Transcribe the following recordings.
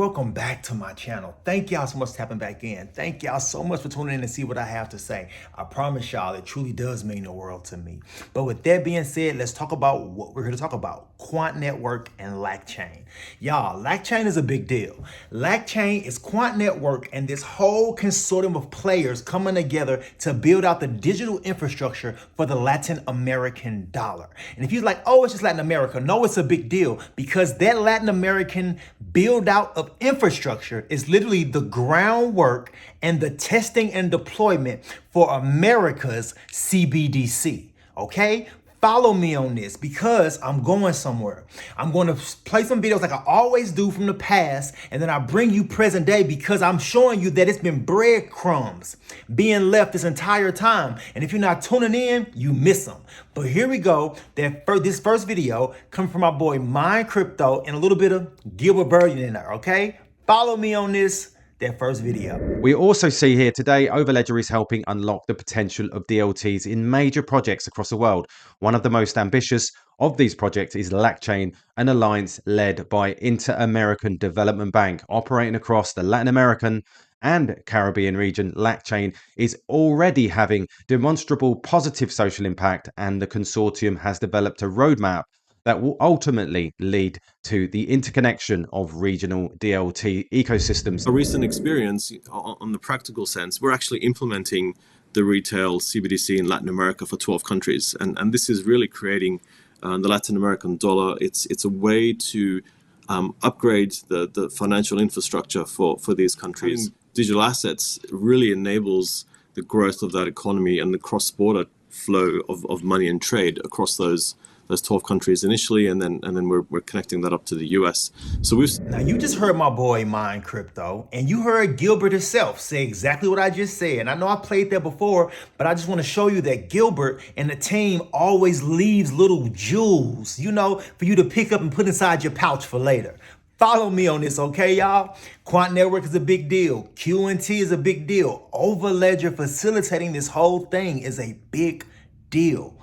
welcome back to my channel. Thank y'all so much for tapping back in. Thank y'all so much for tuning in to see what I have to say. I promise y'all it truly does mean the world to me. But with that being said, let's talk about what we're here to talk about: Quant Network and Lacchain. Y'all, Lacchain is a big deal. Lacchain is Quant Network and this whole consortium of players coming together to build out the digital infrastructure for the Latin American dollar. And if you're like, oh, it's just Latin America, no, it's a big deal, because that Latin American build out of infrastructure is literally the groundwork and the testing and deployment for America's CBDC. Okay? Follow me on this because I'm going somewhere. I'm going to play some videos like I always do from the past, and then I bring you present day because I'm showing you that it's been breadcrumbs being left this entire time. And if you're not tuning in, you miss them. But here we go. This first video comes from my boy Mind Crypto and a little bit of Gilbert Burden in there, okay? Follow me on this. That first video. We also see here today Overledger is helping unlock the potential of DLTs in major projects across the world. One of the most ambitious of these projects is Lacchain, an alliance led by Inter-American Development Bank. Operating across the Latin American and Caribbean region, Lacchain is already having demonstrable positive social impact, and the consortium has developed a roadmap that will ultimately lead to the interconnection of regional DLT ecosystems. A recent experience on the practical sense, we're actually implementing the retail CBDC in Latin America for 12 countries. And this is really creating the Latin American dollar. It's a way to upgrade the financial infrastructure for these countries. Digital assets really enables the growth of that economy and the cross-border flow of money and trade across those 12 countries initially, and then we're connecting that up to the US. So now you just heard my boy Mind Crypto, and you heard Gilbert himself say exactly what I just said. And I know I played that before, but I just want to show you that Gilbert and the team always leaves little jewels, you know, for you to pick up and put inside your pouch for later. Follow me on this, okay, y'all? Quant Network is a big deal. QNT is a big deal. Overledger facilitating this whole thing is a big deal.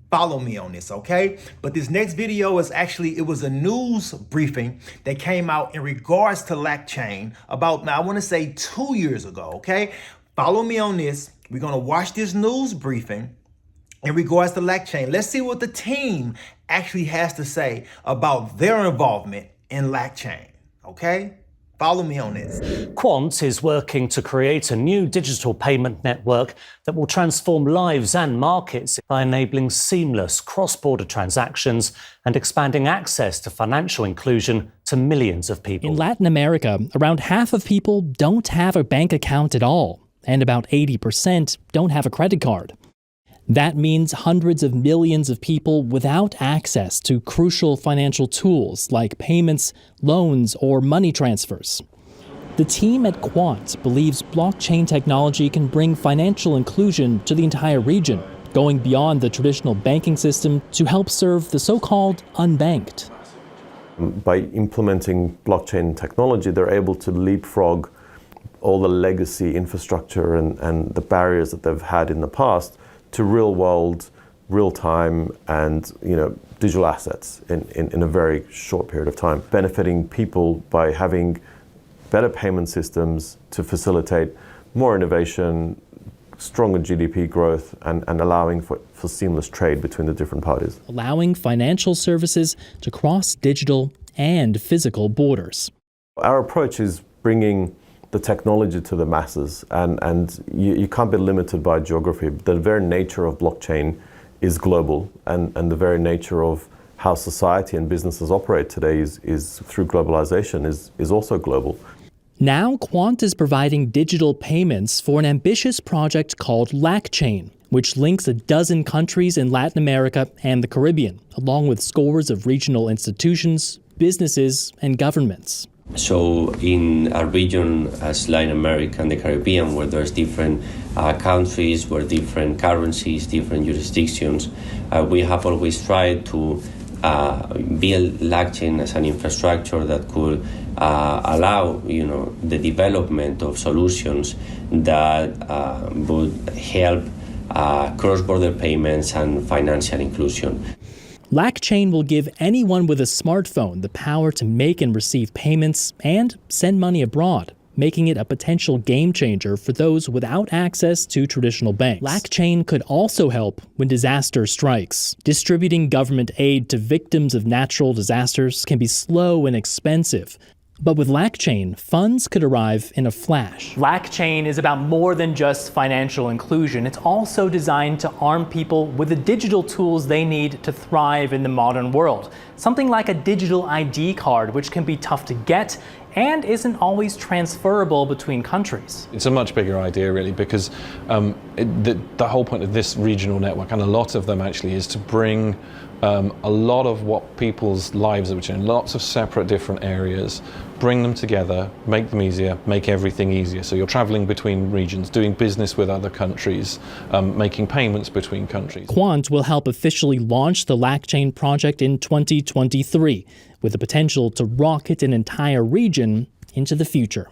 Follow me on this, okay? But this next video is actually, it was a news briefing that came out in regards to Lacchain about, now I want to say 2 years ago, okay? Follow me on this. We're going to watch this news briefing in regards to Lacchain. Let's see what the team actually has to say about their involvement in Lacchain, okay? Follow me on this. Quant is working to create a new digital payment network that will transform lives and markets by enabling seamless cross-border transactions and expanding access to financial inclusion to millions of people. In Latin America, around half of people don't have a bank account at all, and about 80% don't have a credit card. That means hundreds of millions of people without access to crucial financial tools like payments, loans, or money transfers. The team at Quant believes blockchain technology can bring financial inclusion to the entire region, going beyond the traditional banking system to help serve the so-called unbanked. By implementing blockchain technology, they're able to leapfrog all the legacy infrastructure and the barriers that they've had in the past to real world, real time, and digital assets in a very short period of time, benefiting people by having better payment systems to facilitate more innovation, stronger GDP growth, and allowing for seamless trade between the different parties. Allowing financial services to cross digital and physical borders. Our approach is bringing the technology to the masses, and you can't be limited by geography. The very nature of blockchain is global, and the very nature of how society and businesses operate today is through globalization is also global. Now Quant is providing digital payments for an ambitious project called Lacchain, which links a dozen countries in Latin America and the Caribbean, along with scores of regional institutions, businesses, and governments. So in a region as Latin America and the Caribbean, where there's different countries, where different currencies, different jurisdictions, we have always tried to build Lacchain as an infrastructure that could allow the development of solutions that would help cross-border payments and financial inclusion. Lacchain will give anyone with a smartphone the power to make and receive payments and send money abroad, making it a potential game changer for those without access to traditional banks. Lacchain could also help when disaster strikes. Distributing government aid to victims of natural disasters can be slow and expensive. But with Lacchain, funds could arrive in a flash. Lacchain is about more than just financial inclusion. It's also designed to arm people with the digital tools they need to thrive in the modern world. Something like a digital ID card, which can be tough to get and isn't always transferable between countries. It's a much bigger idea, really, because the whole point of this regional network, and a lot of them actually, is to bring a lot of what people's lives are in lots of separate different areas, bring them together, make them easier, make everything easier. So you're traveling between regions, doing business with other countries, making payments between countries. Quant will help officially launch the Lacchain project in 2023, with the potential to rocket an entire region into the future.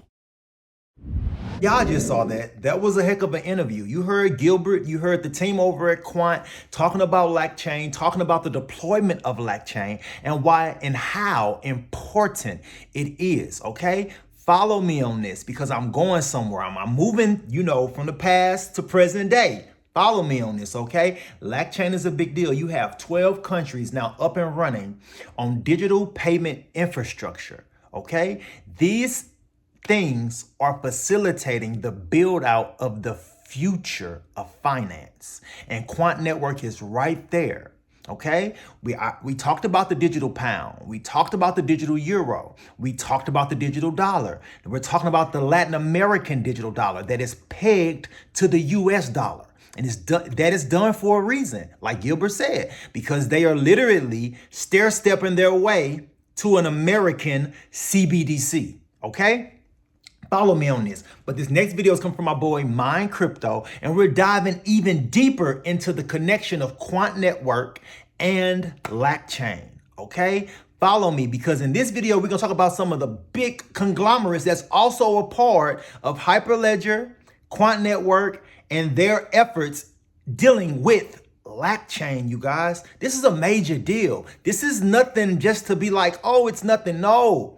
Y'all just saw that. That was a heck of an interview. You heard Gilbert, you heard the team over at Quant talking about Lacchain, talking about the deployment of Lacchain and why and how important it is, okay? Follow me on this because I'm going somewhere. I'm moving, from the past to present day. Follow me on this, okay? Lacchain is a big deal. You have 12 countries now up and running on digital payment infrastructure, okay? These things are facilitating the build out of the future of finance. And Quant Network is right there. Okay, we talked about the digital pound. We talked about the digital euro. We talked about the digital dollar. We're talking about the Latin American digital dollar that is pegged to the US dollar. And that is done for a reason, like Gilbert said, because they are literally stair-stepping their way to an American CBDC. Okay? Follow me on this. But this next video is coming from my boy Mind Crypto, and we're diving even deeper into the connection of Quant Network and Lacchain. Okay? Follow me, because in this video, we're going to talk about some of the big conglomerates that's also a part of Hyperledger, Quant Network, and their efforts dealing with Lacchain, you guys. This is a major deal. This is nothing just to be like, oh, it's nothing. No.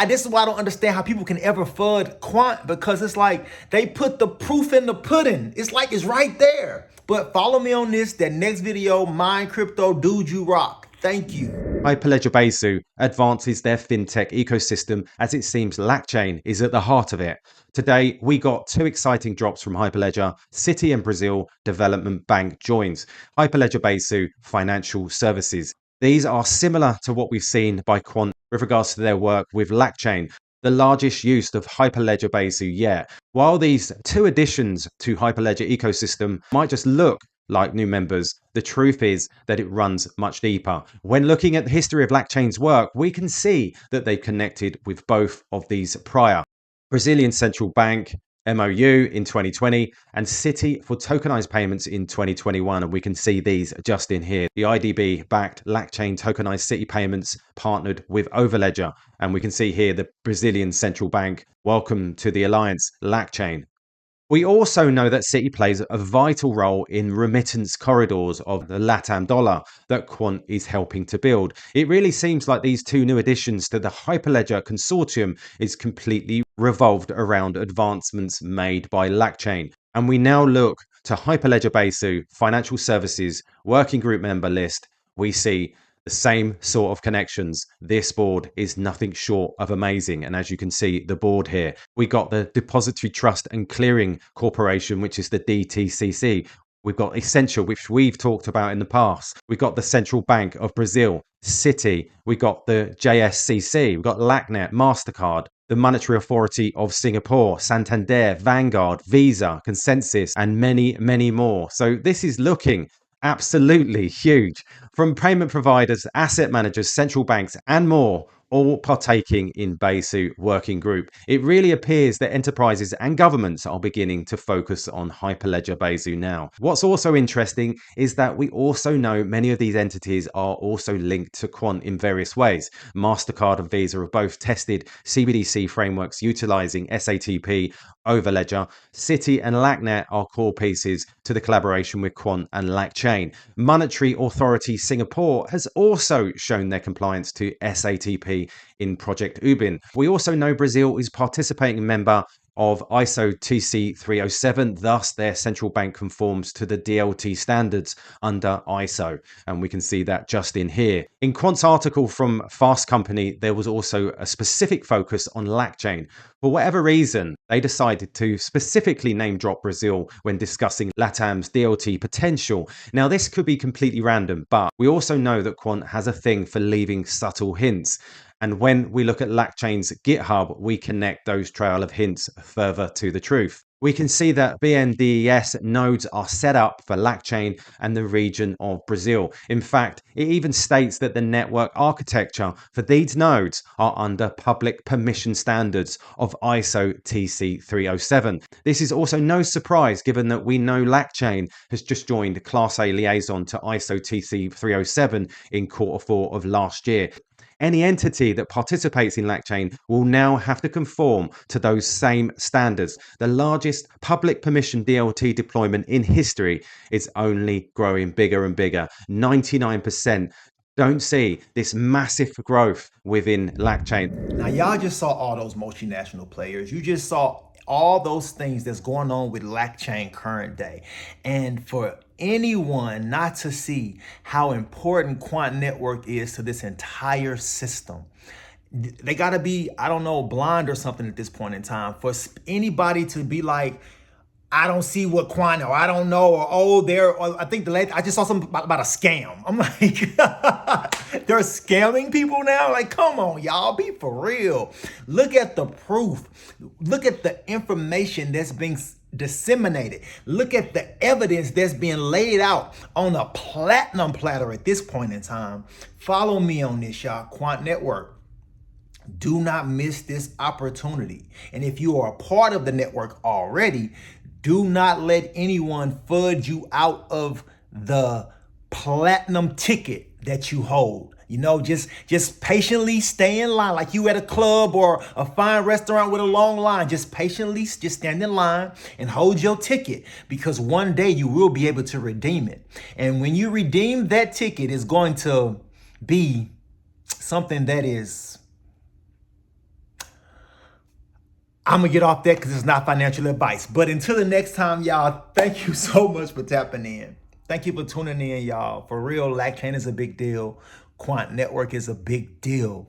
This is why I don't understand how people can ever FUD Quant, because it's like they put the proof in the pudding. It's like it's right there. But follow me on this. That next video, Mind Crypto, dude, you rock. Thank you. Hyperledger Besu advances their fintech ecosystem, as it seems Lacchain is at the heart of it. Today, we got two exciting drops from Hyperledger. Citi and Brazil Development Bank joins Hyperledger Besu Financial Services. These are similar to what we've seen by Quant with regards to their work with Lacchain, the largest use of Hyperledger Besu yet. While these two additions to Hyperledger ecosystem might just look like new members, the truth is that it runs much deeper. When looking at the history of Lacchain's work, we can see that they connected with both of these prior. Brazilian Central Bank MOU in 2020 and Citi for tokenized payments in 2021, and we can see these just in here. The IDB backed Lacchain tokenized Citi payments partnered with Overledger, and we can see here the Brazilian Central Bank. Welcome to the alliance, Lacchain. We also know that Citi plays a vital role in remittance corridors of the LATAM dollar that Quant is helping to build. It really seems like these two new additions to the Hyperledger consortium is completely revolved around advancements made by Lacchain. And we now look to Hyperledger Besu Financial Services Working Group member list. We see the same sort of connections. This board is nothing short of amazing. And as you can see, the board here, we got the Depository Trust and Clearing Corporation, which is the DTCC. We've got Essential, which we've talked about in the past. We've got the Central Bank of Brazil, Citi. We've got the JSCC. We've got Lacnet, MasterCard, the Monetary Authority of Singapore, Santander, Vanguard, Visa, Consensus, and many, many more. So this is looking absolutely huge. From payment providers, asset managers, central banks, and more, all partaking in Besu working group. It really appears that enterprises and governments are beginning to focus on Hyperledger Besu now. What's also interesting is that we also know many of these entities are also linked to Quant in various ways. MasterCard and Visa have both tested CBDC frameworks utilizing SATP over Ledger. Citi and Lacchain are core pieces to the collaboration with Quant and Lacchain. Monetary Authority Singapore has also shown their compliance to SATP in Project Ubin. We also know Brazil is participating member of ISO TC 307, thus their central bank conforms to the DLT standards under ISO, and we can see that just in here. In Quant's article from Fast Company, there was also a specific focus on Lacchain. For whatever reason, they decided to specifically name drop Brazil when discussing LATAM's DLT potential. Now, this could be completely random, but we also know that Quant has a thing for leaving subtle hints. And when we look at Lacchain's GitHub, we connect those trail of hints further to the truth. We can see that BNDES nodes are set up for Lacchain and the region of Brazil. In fact, it even states that the network architecture for these nodes are under public permission standards of ISO TC 307. This is also no surprise given that we know Lacchain has just joined Class A liaison to ISO TC 307 in Q4 of last year. Any entity that participates in Lacchain will now have to conform to those same standards. The largest public permission DLT deployment in history is only growing bigger and bigger. 99% don't see this massive growth within Lacchain. Now, y'all just saw all those multinational players. You just saw all those things that's going on with Lacchain current day. And for anyone not to see how important Quant Network is to this entire system, they got to be, I don't know, blind or something at this point in time. For anybody to be like, I don't see what Quant, or I don't know, or I think I just saw something about a scam. I'm like, they're scamming people now? Like, come on, y'all, be for real. Look at the proof. Look at the information that's being disseminated. Look at the evidence that's being laid out on a platinum platter at this point in time. Follow me on this, y'all. Quant Network. Do not miss this opportunity. And if you are a part of the network already, do not let anyone fudge you out of the platinum ticket that you hold. You know, just patiently stay in line like you at a club or a fine restaurant with a long line. Just patiently just stand in line and hold your ticket, because one day you will be able to redeem it. And when you redeem that ticket, it's going to be something that is, I'm going to get off that because it's not financial advice. But until the next time, y'all, thank you so much for tapping in. Thank you for tuning in, y'all. For real, Lacchain is a big deal. Quant Network is a big deal.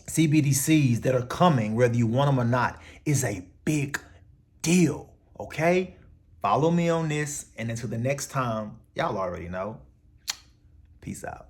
CBDCs that are coming, whether you want them or not, is a big deal, okay? Follow me on this. And until the next time, y'all already know. Peace out.